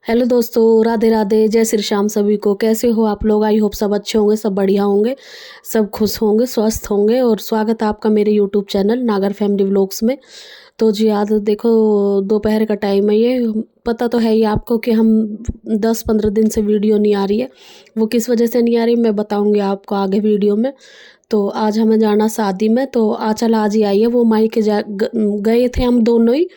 Hello दोस्तों, राधे राधे, जय श्री श्याम सभी को। कैसे हो आप लोग? आई होप सब अच्छे होंगे, सब बढ़िया होंगे, सब खुश होंगे, स्वस्थ होंगे। और स्वागत है आपका मेरे यूट्यूब चैनल नागर फैमिली व्लॉग्स में। तो जी आज देखो दोपहर का टाइम है। ये पता तो है ही आपको कि हम 10-15 दिन से वीडियो नहीं आ रही है। वो किस वजह से नहीं आ रही मैं बताऊंगी आपको आगे वीडियो में। तो आज हमें जाना शादी में, तो आंचल आज ही आई है। वो माई के गए थे हम दोनों ही,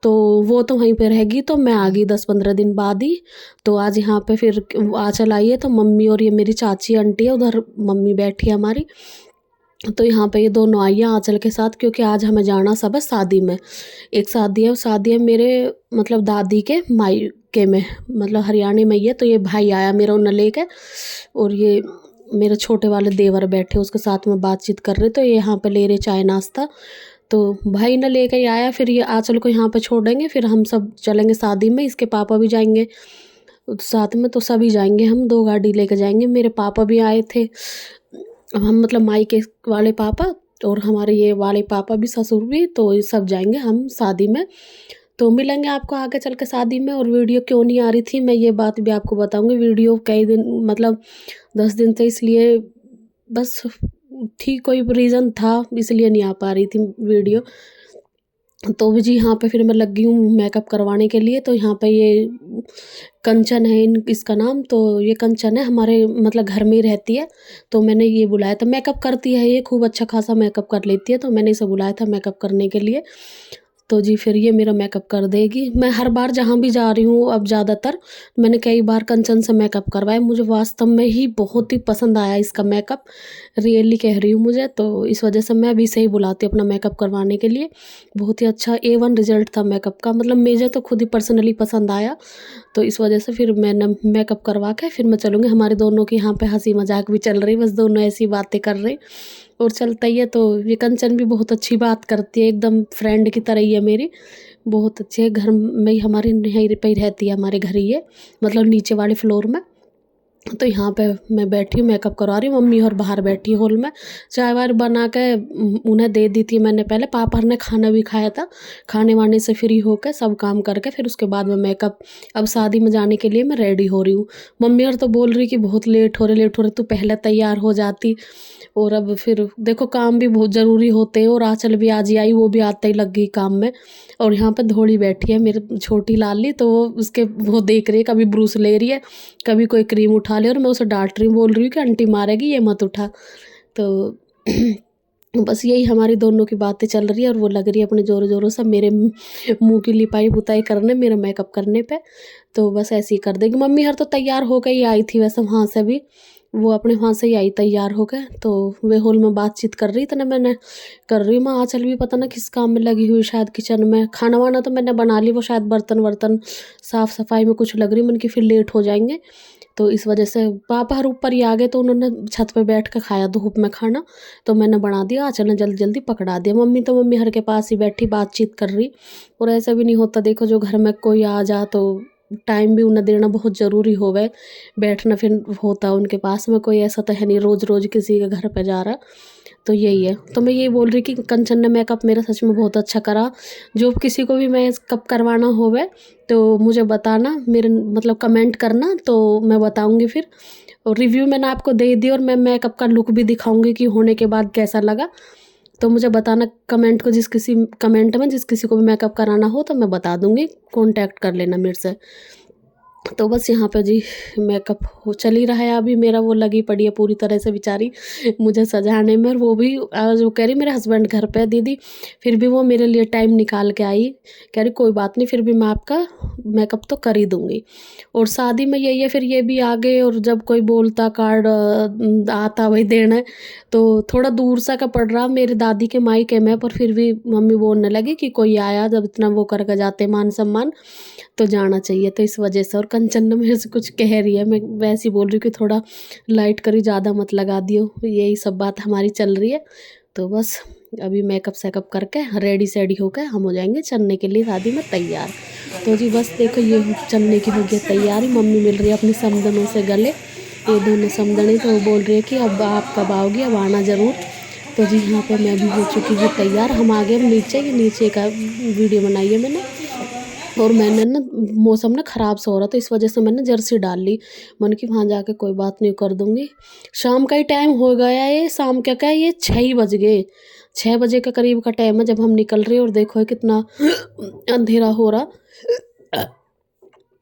तो वो तो वहीं पे रहेगी, तो मैं आ गई 10-15 दिन बाद ही। तो आज यहाँ पे फिर आंचल आई है, तो मम्मी और ये मेरी चाची आंटी है, उधर मम्मी बैठी है हमारी। तो यहाँ पे ये दोनों आई हैं आंचल के साथ, क्योंकि आज हमें जाना सब है शादी में। एक शादी है मेरे मतलब दादी के मायके में, मतलब हरियाणा में ही है। तो ये भाई आया मेरा उन्हें लेके, और ये मेरे छोटे वाले देवर बैठे उसके साथ में बातचीत कर रहे। तो ये यहाँ पे ले रहे चाय नाश्ता। तो भाई ने लेके ही आया, फिर ये आंचल को यहाँ पे छोड़ेंगे, फिर हम सब चलेंगे शादी में। इसके पापा भी जाएंगे साथ में, तो सभी जाएंगे। हम 2 गाड़ी लेके जाएंगे। मेरे पापा भी आए थे, हम मतलब माई के वाले पापा, और हमारे ये वाले पापा भी, ससुर भी, तो ये सब जाएंगे हम शादी में। तो मिलेंगे आपको आगे चल के शादी में। और वीडियो क्यों नहीं आ रही थी मैं ये बात भी आपको बताऊंगी। वीडियो कई दिन मतलब 10 दिन से, इसलिए बस थी कोई रीज़न था, इसलिए नहीं आ पा रही थी वीडियो। तो भी जी यहाँ पे फिर मैं लग गई हूँ मेकअप करवाने के लिए। तो यहाँ पे ये कंचन है इसका नाम। तो ये कंचन है, हमारे मतलब घर में ही रहती है। तो मैंने ये बुलाया था, मेकअप करती है ये, खूब अच्छा खासा मेकअप कर लेती है। तो मैंने इसे बुलाया था मेकअप करने के लिए। तो जी फिर ये मेरा मेकअप कर देगी। मैं हर बार जहाँ भी जा रही हूँ, अब ज़्यादातर मैंने कई बार कंचन से मेकअप करवाया। मुझे वास्तव में ही बहुत ही पसंद आया इसका मेकअप, रियली कह रही हूँ मुझे। तो इस वजह से मैं अभी से ही बुलाती हूँ अपना मेकअप करवाने के लिए। बहुत ही अच्छा A1 रिजल्ट था मेकअप का, मतलब मुझे तो खुद ही पर्सनली पसंद आया। तो इस वजह से फिर मैंने मेकअप करवा के फिर मैं चलूँगी। हमारे दोनों की यहाँ पे हंसी मजाक भी चल रही, बस दोनों ऐसी बातें कर रहे और चलता ही है। तो ये कंचन भी बहुत अच्छी बात करती है, एकदम फ्रेंड की तरह ही है मेरी, बहुत अच्छी है। घर में ही हमारे यहीं पे ही रहती है, हमारे घर ही है, मतलब नीचे वाले फ्लोर में। तो यहाँ पे मैं बैठी हूँ मेकअप करवा रही हूँ। मम्मी और बाहर बैठी है हॉल में, चाय वाय बना के उन्हें दे दी थी मैंने पहले। पापा ने खाना भी खाया था। खाने वाने से फ्री होकर सब काम करके फिर उसके बाद में मेकअप, अब शादी में जाने के लिए मैं रेडी हो रही हूँ। मम्मी और तो बोल रही कि बहुत लेट हो रहे तू पहले तैयार हो जाती। और अब फिर देखो काम भी बहुत ज़रूरी होते हैं। और आंचल भी आज ही आई, वो भी आते ही लग गई काम में। और यहाँ पे धोड़ी बैठी है मेरी छोटी लाली, तो वो देख रही है, कभी ब्रूस ले रही है, कभी कोई क्रीम उठा ले। और मैं उसे डांट रही हूँ, बोल रही हूँ कि आंटी मारेगी, ये मत उठा। तो बस यही हमारी दोनों की बातें चल रही है। और वो लग रही है अपने ज़ोरों ज़ोरों से मेरे मुंह की लिपाई पुताई करने, मेरा मेकअप करने पे। तो बस ऐसे ही कर देगी। मम्मी हर तो तैयार होकर ही आई थी वैसे वहाँ से भी, वो अपने वहाँ से ही आई तैयार होकर। तो वे हॉल में बातचीत कर रही थी ना, मैंने कर रही हूँ। मैं आंचल भी पता ना किस काम में लगी हुई, शायद किचन में। खाना वाना तो मैंने बना ली, वो शायद बर्तन वर्तन साफ़ सफाई में कुछ लग रही, मन की फिर लेट हो जाएंगे। तो इस वजह से पापा हर ऊपर ही आ गए, तो उन्होंने छत पे बैठ कर खाया धूप में खाना। तो मैंने बना दिया, आंचल ने जल्दी जल्दी पकड़ा दिया। मम्मी हर के पास ही बैठी बातचीत कर रही। और ऐसा भी नहीं होता, देखो जो घर में कोई आ जा तो टाइम भी उन्हें देना बहुत ज़रूरी होवे, बैठना फिर होता उनके पास में। कोई ऐसा तो है नहीं रोज़ रोज़ किसी के घर पे जा रहा। तो यही है। तो मैं यही बोल रही कि कंचन ने मेकअप मेरा सच में बहुत अच्छा करा। जो किसी को भी मेकअप करवाना होवे तो मुझे बताना, मेरे मतलब कमेंट करना, तो मैं बताऊंगी फिर। और रिव्यू मैंने आपको दे दी, और मैं मेकअप का लुक भी दिखाऊंगी कि होने के बाद कैसा लगा। तो मुझे बताना कमेंट में जिस किसी को भी मेकअप कराना हो, तो मैं बता दूंगी, कांटेक्ट कर लेना मेरे से। तो बस यहाँ पे जी मेकअप हो चल ही रहा है अभी मेरा। वो लगी पड़ी है पूरी तरह से बेचारी मुझे सजाने में। और वो भी आज वो कह रही मेरे हस्बैंड घर पे है दीदी, फिर भी वो मेरे लिए टाइम निकाल के आई। कह रही कोई बात नहीं, फिर भी मैं आपका मेकअप तो कर ही दूँगी। और शादी में यही है, फिर ये भी आ गए। और जब कोई बोलता कार्ड आता वही देना है, तो थोड़ा दूर सा का पड़ रहा मेरी दादी के मायके में। पर फिर भी मम्मी बोलने लगी कि कोई आया, जब इतना वो करके जाते मान सम्मान, तो जाना चाहिए। तो इस वजह से। और कंचन ने मेरे से कुछ कह रही है, मैं वैसे ही बोल रही हूँ कि थोड़ा लाइट करी, ज़्यादा मत लगा दियो। यही सब बात हमारी चल रही है। तो बस अभी मेकअप सेकअप करके रेडी सेडी होकर हम हो जाएंगे चलने के लिए शादी में तैयार। तो जी बस देखो ये चलने की हो गई तैयारी। मम्मी मिल रही है अपनी समधनों से गले, ये दोनों समधनी। तो वो बोल रही है कि अब आप कब आओगी, अब आना ज़रूर। तो जी यहाँ पे मैं भी हो चुकी हूँ तैयार। हम आ गए अब नीचे, ये नीचे का वीडियो बनाई है मैंने। और मैंने ना मौसम ना ख़राब सा हो रहा था, इस वजह से मैंने जर्सी डाल ली। मैंने कि वहाँ जाके कोई बात नहीं, कर दूँगी। शाम का ही टाइम हो गया है, ये शाम क्या ये 6 ही बज गए। 6 बजे के करीब का टाइम है जब हम निकल रहे हैं, और देखो ये कितना अंधेरा हो रहा।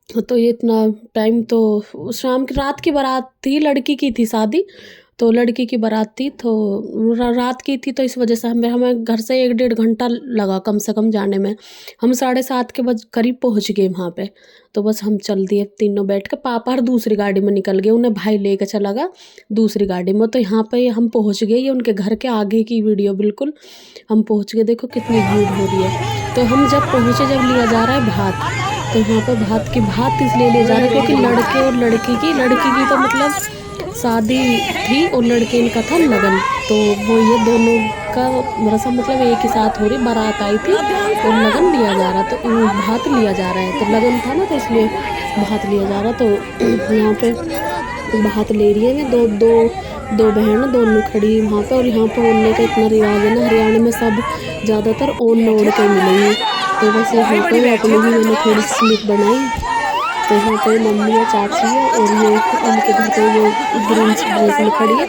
तो ये इतना टाइम तो शाम की रात की बारात थी, लड़की की थी शादी, तो लड़की की बारात थी, तो रात की थी, तो इस वजह से हमें घर से 1 डेढ़ घंटा लगा कम से कम जाने में। हम 7:30 के करीब पहुंच गए वहाँ पे। तो बस हम चल दिए तीनों बैठ के, पापा हर दूसरी गाड़ी में निकल गए, उन्हें भाई लेके चला गया दूसरी गाड़ी में। तो यहाँ पे हम पहुँच गए, ये उनके घर के आगे की वीडियो बिल्कुल। हम पहुँच गए, देखो कितनी भीड़ हो रही है। तो हम जब पहुँचे, जब लिया जा रहा है भात, तो यहाँ पे भात इसलिए ले जा रहे हैं क्योंकि लड़के और लड़की की तो मतलब शादी थी, और लड़के इनका था लगन। तो वो ये दोनों का रस्म मतलब एक ही साथ हो रही, बारात आई थी और लगन लिया जा रहा, तो भात लिया जा रहा है। तो लगन था ना, तो इसलिए भात लिया जा रहा। तो यहाँ पे भात ले रही है, दो बहन दोनों खड़ी वहाँ पे। और यहाँ पे ओढ़ने का इतना रिवाज है ना, हरियाणा में सब ज़्यादातर ओढ़ के मिलेंगे। तो बस यहाँ पे अपनी भी मैंने थोड़ी सी क्लिप बनाई। तो यहाँ पे मम्मी है, चाची है, और ये उनके घर पे ये ग्रीन ड्रेस में खड़ी है,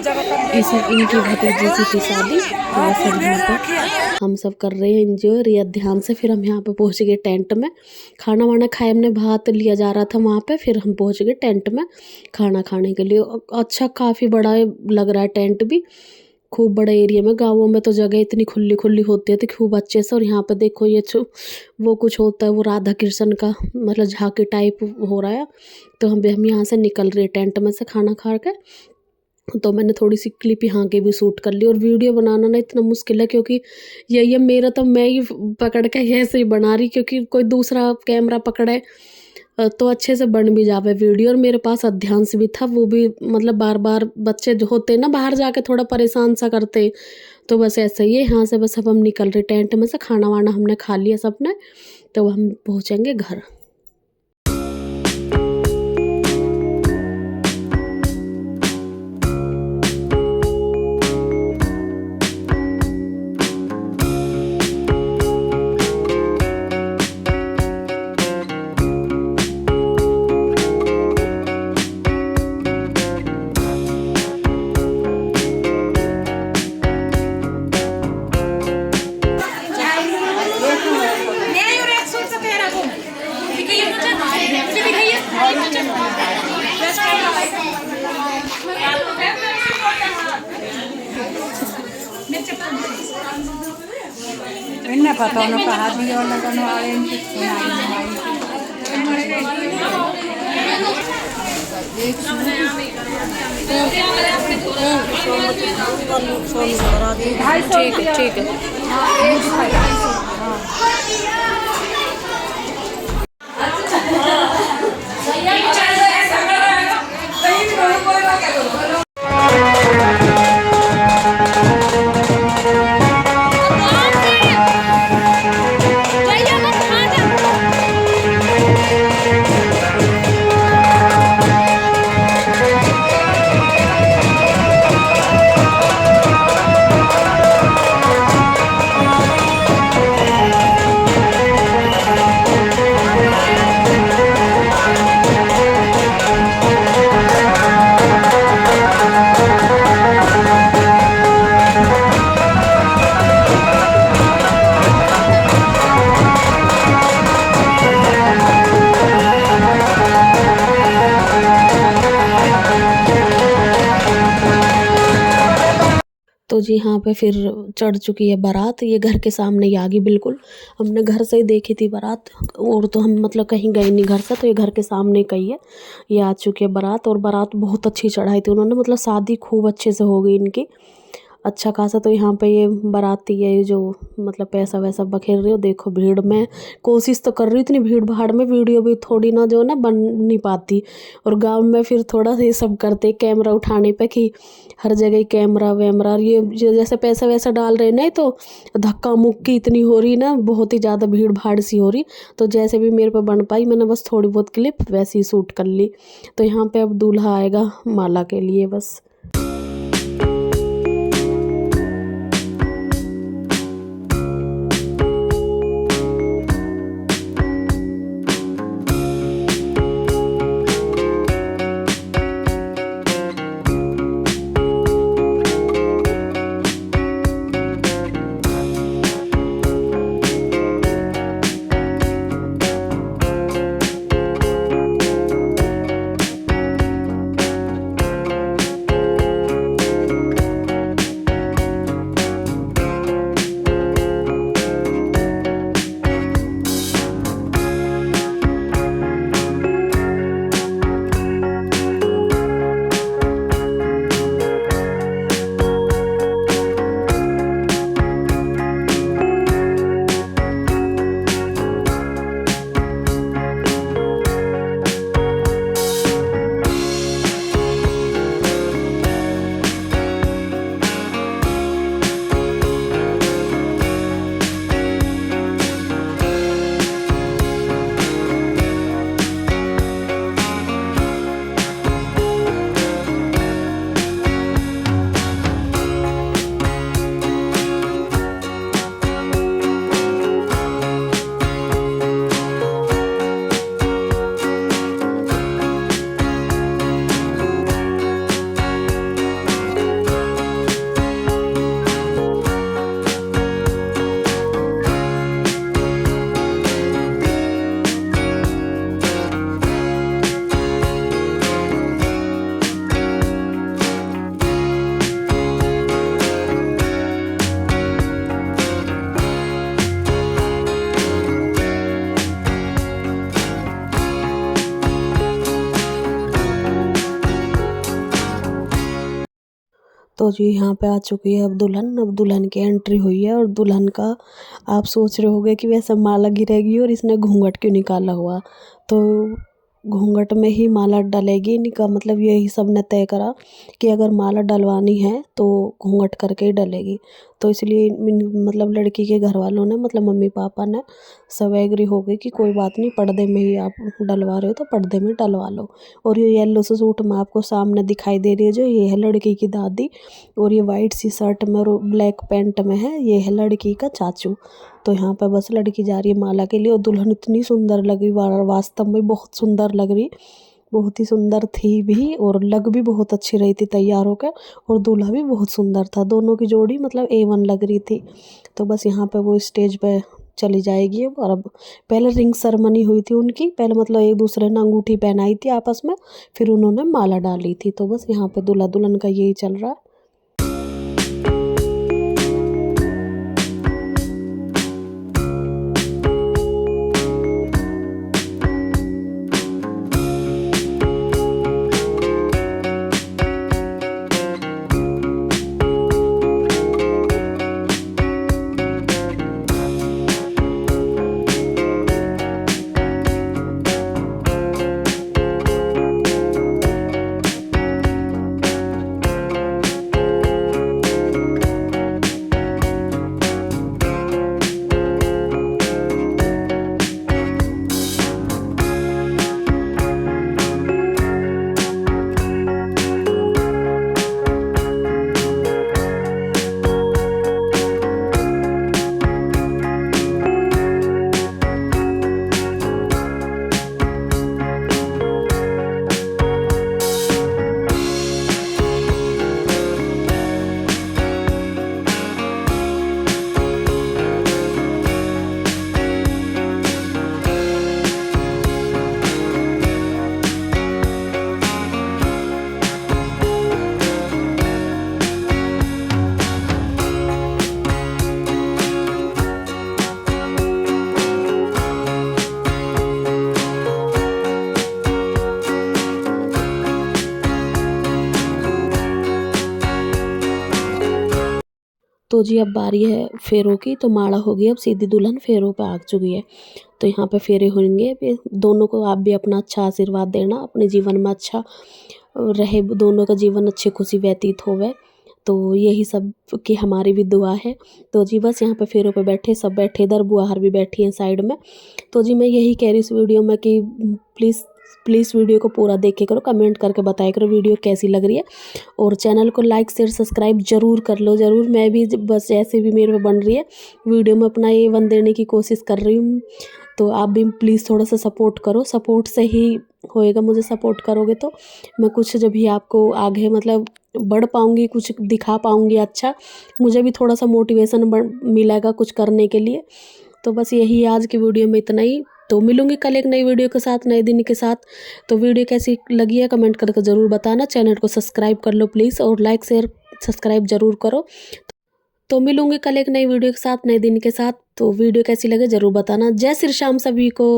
इनकी भतीजी की थी शादी। तो सब यहाँ पे हम सब कर रहे हैं एंजॉय रिया ध्यान से। फिर हम यहाँ पे पहुँच गए टेंट में, खाना वाना खाए, हमने भात लिया जा रहा था वहाँ पे। फिर हम पहुँच गए टेंट में खाना खाने के लिए। अच्छा काफ़ी बड़ा लग रहा है टेंट भी, खूब बड़े एरिया में। गाँवों में तो जगह इतनी खुली खुली होती है, तो खूब अच्छे से। और यहाँ पे देखो ये वो कुछ होता है, वो राधा कृष्ण का मतलब झांकी टाइप हो रहा है। तो हम यहाँ से निकल रहे टेंट में से खाना खा के। तो मैंने थोड़ी सी क्लिप यहाँ की भी शूट कर ली। और वीडियो बनाना ना इतना मुश्किल है, क्योंकि ये मेरा तो मैं ही पकड़ के ऐसे ही बना रही, क्योंकि कोई दूसरा कैमरा पकड़े तो अच्छे से बन भी जावे वीडियो। और मेरे पास अध्यांश भी था, वो भी मतलब बार बार बच्चे जो होते ना बाहर जाके थोड़ा परेशान सा करते। तो बस ऐसे ही है। यहाँ से बस अब हम निकल रहे टेंट में से, खाना वाना हमने खा लिया सबने, तो हम पहुँचेंगे घर। इन्हें पता उन्होंने कहा दिया लगन वाले ठीक है। तो जी हाँ पे फिर चढ़ चुकी है बारात, ये घर के सामने ही आ गई बिल्कुल। हमने घर से ही देखी थी बारात, और तो हम मतलब कहीं गए नहीं घर से, तो ये घर के सामने कही है, ये आ चुकी है बारात। और बारात बहुत अच्छी चढ़ाई थी उन्होंने, मतलब शादी खूब अच्छे से हो गई इनकी, अच्छा खासा। तो यहाँ पे ये बाराती है जो मतलब पैसा वैसा बखेर रही हो, देखो भीड़ में कोशिश तो कर रही हूँ, इतनी भीड़ भाड़ में वीडियो भी थोड़ी ना जो ना बन नहीं पाती। और गांव में फिर थोड़ा सा ये सब करते कैमरा उठाने पे कि हर जगह ही कैमरा वैमरा, और ये जैसे पैसा वैसा डाल रहे ना, तो धक्का मुक्की इतनी हो रही ना, बहुत ही ज़्यादा भीड़ भाड़ सी हो रही। तो जैसे भी मेरे पे बन पाई, मैंने बस थोड़ी बहुत क्लिप वैसे ही शूट कर ली। तो यहाँ पे अब दूल्हा आएगा माला के लिए बस। तो जी यहाँ पे आ चुकी है अब दुल्हन की एंट्री हुई है। और दुल्हन का आप सोच रहे होगे कि वैसे माला गिरेगी और इसने घूंघट क्यों निकाला हुआ। तो घूंघट में ही माला डलेगी, इनका मतलब यही सब ने तय करा कि अगर माला डलवानी है तो घूंघट करके ही डलेगी। तो इसलिए मतलब लड़की के घर वालों ने, मतलब मम्मी पापा ने सब एग्री हो गए कि कोई बात नहीं, पर्दे में ही आप डलवा रहे हो तो पर्दे में डलवा लो। और ये येलो से सूट में आपको सामने दिखाई दे रही है जो, ये है लड़की की दादी। और ये वाइट सी शर्ट में और ब्लैक पैंट में है, ये है लड़की का चाचू। तो यहाँ पर बस लड़की जा रही है माला के लिए। और दुल्हन इतनी सुंदर लग रही, वास्तव में बहुत सुंदर लग रही, बहुत ही सुंदर थी भी और लग भी बहुत अच्छी रही थी तैयार होकर। और दूल्हा भी बहुत सुंदर था, दोनों की जोड़ी मतलब A1 लग रही थी। तो बस यहाँ पे वो स्टेज पे चली जाएगी अब। और अब पहले रिंग सेरेमनी हुई थी उनकी, पहले मतलब एक दूसरे ने अंगूठी पहनाई थी आपस में, फिर उन्होंने माला डाली थी। तो बस यहाँ पे दूल्हा दुल्हन का यही चल रहा है। तो जी अब बारी है फेरों की। तो माला हो गई, अब सीधी दुल्हन फेरों पे आ चुकी है। तो यहाँ पे फेरे होंगे फिर दोनों को। आप भी अपना अच्छा आशीर्वाद देना, अपने जीवन में अच्छा रहे, दोनों का जीवन अच्छी खुशी व्यतीत होवे। तो यही सब की हमारी भी दुआ है। तो जी बस यहाँ पे फेरों पे बैठे, सब बैठे, इधर बुआहर भी बैठी हैं साइड में। तो जी मैं यही कह रही इस वीडियो में कि प्लीज़ वीडियो को पूरा देखे करो, कमेंट करके बताया करो वीडियो कैसी लग रही है। और चैनल को लाइक शेयर सब्सक्राइब ज़रूर कर लो, ज़रूर। मैं भी बस जैसे भी मेरे में बन रही है वीडियो में अपना A1 देने की कोशिश कर रही हूँ। तो आप भी प्लीज़ थोड़ा सा सपोर्ट करो, सपोर्ट से ही होएगा। मुझे सपोर्ट करोगे तो मैं कुछ जब भी आपको आगे मतलब बढ़ पाऊँगी, कुछ दिखा पाऊँगी अच्छा, मुझे भी थोड़ा सा मोटिवेशन मिलेगा कुछ करने के लिए। तो बस यही आज की वीडियो में इतना ही। तो मिलूंगी कल एक नई वीडियो के साथ, नए दिन के साथ। तो वीडियो कैसी लगी है कमेंट करके ज़रूर बताना। चैनल को सब्सक्राइब कर लो प्लीज़, और लाइक शेयर सब्सक्राइब ज़रूर करो। तो मिलूंगी कल एक नई वीडियो के साथ, नए दिन के साथ। तो वीडियो कैसी लगे ज़रूर बताना। जय श्री श्याम सभी को।